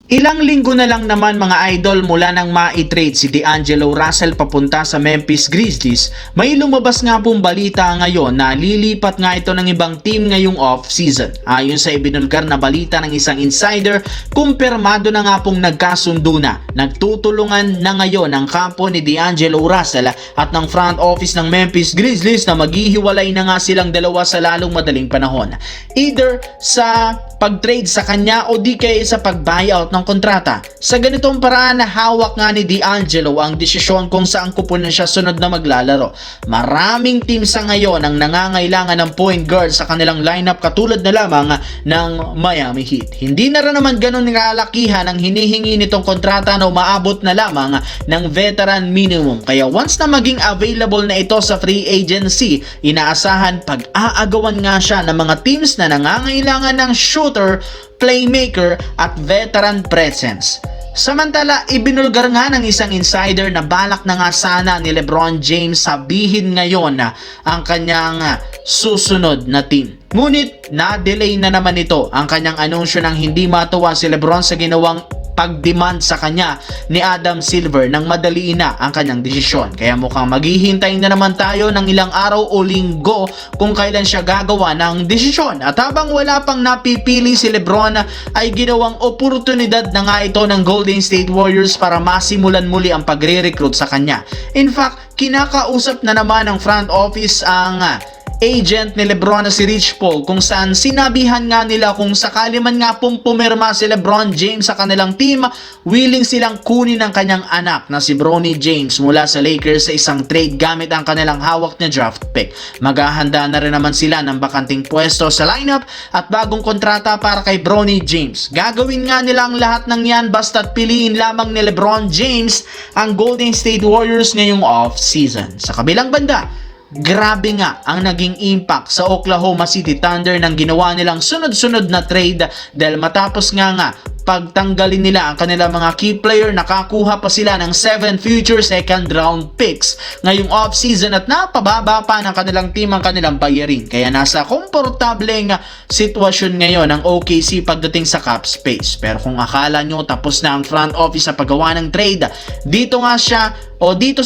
Ilang linggo na lang naman mga idol mula nang ma-trade si D'Angelo Russell papunta sa Memphis Grizzlies, may lumabas nga pong balita ngayon na lilipat nga ito ng ibang team ngayong off-season. Ayon sa ibinulgar na balita ng isang insider, kumpirmado na nga pong nagkasundo na. Nagtutulungan na ngayon ang kampo ni D'Angelo Russell at ng front office ng Memphis Grizzlies na maghihiwalay na nga silang dalawa sa lalong madaling panahon. Either sa pag-trade sa kanya o di kaya sa pag-buyout ng kontrata. Sa ganitong paraan na hawak nga ni D'Angelo ang desisyon kung saan kupunan siya sunod na maglalaro. Maraming team sa ngayon ang nangangailangan ng point guard sa kanilang lineup katulad na lamang ng Miami Heat. Hindi na rin naman ganun kalakihan ang hinihingi nitong kontrata na umaabot na lamang ng veteran minimum. Kaya once na maging available na ito sa free agency, inaasahan pag-aagawan nga siya ng mga teams na nangangailangan ng shooter, playmaker at veteran presence. Samantala, ibinulgar nga ng isang insider na balak na nga sana ni LeBron James sabihin ngayon na ang kanyang susunod na team. Ngunit na-delay na naman ito ang kanyang anunsyo nang hindi matuwa si LeBron sa ginawang pag-demand sa kanya ni Adam Silver nang madaliin na ang kanyang desisyon. Kaya mukhang maghihintay na naman tayo ng ilang araw o linggo kung kailan siya gagawa ng desisyon. At habang wala pang napipili si LeBron ay ginawang oportunidad na nga ito ng Golden State Warriors para masimulan muli ang pagre-recruit sa kanya. In fact, kinakausap na naman ng front office ang agent ni LeBron na si Rich Paul kung saan sinabihan nga nila kung sakali man nga pong pumirma si LeBron James sa kanilang team, willing silang kunin ang kanyang anak na si Bronny James mula sa Lakers sa isang trade gamit ang kanilang hawak na draft pick. Maghahanda na rin naman sila ng bakanting pwesto sa lineup at bagong kontrata para kay Bronny James. Gagawin nga nila ang lahat ng yan basta't piliin lamang ni LeBron James ang Golden State Warriors ngayong off-season. Sa kabilang banda, grabe nga ang naging impact sa Oklahoma City Thunder nang ginawa nilang sunod-sunod na trade dahil matapos nga pagtanggalin nila ang kanilang mga key player, nakakuha pa sila ng 7 future second round picks ngayong off-season at napababa pa ng kanilang team ang kanilang bayarin. Kaya nasa komportableng sitwasyon ngayon ang OKC pagdating sa cap space. Pero kung akala nyo tapos na ang front office sa paggawa ng trade, dito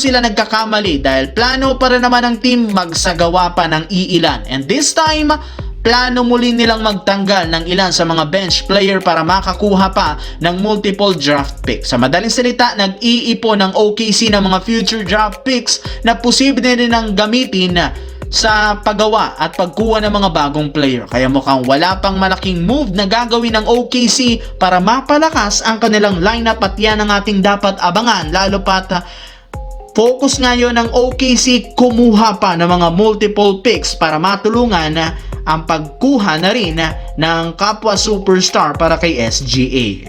sila nagkakamali dahil plano pa rin naman ng team magsagawa pa ng iilan. And this time, plano muli nilang magtanggal ng ilan sa mga bench player para makakuha pa ng multiple draft picks. Sa madaling salita, nag-iipon ng OKC ng mga future draft picks na posible nilang gamitin sa paggawa at pagkuha ng mga bagong player. Kaya mukhang wala pang malaking move na gagawin ng OKC para mapalakas ang kanilang lineup at yan ang ating dapat abangan, lalo pat focus ngayon ng OKC kumuha pa ng mga multiple picks para matulungan ang pagkuha na rin ng kapwa superstar para kay SGA.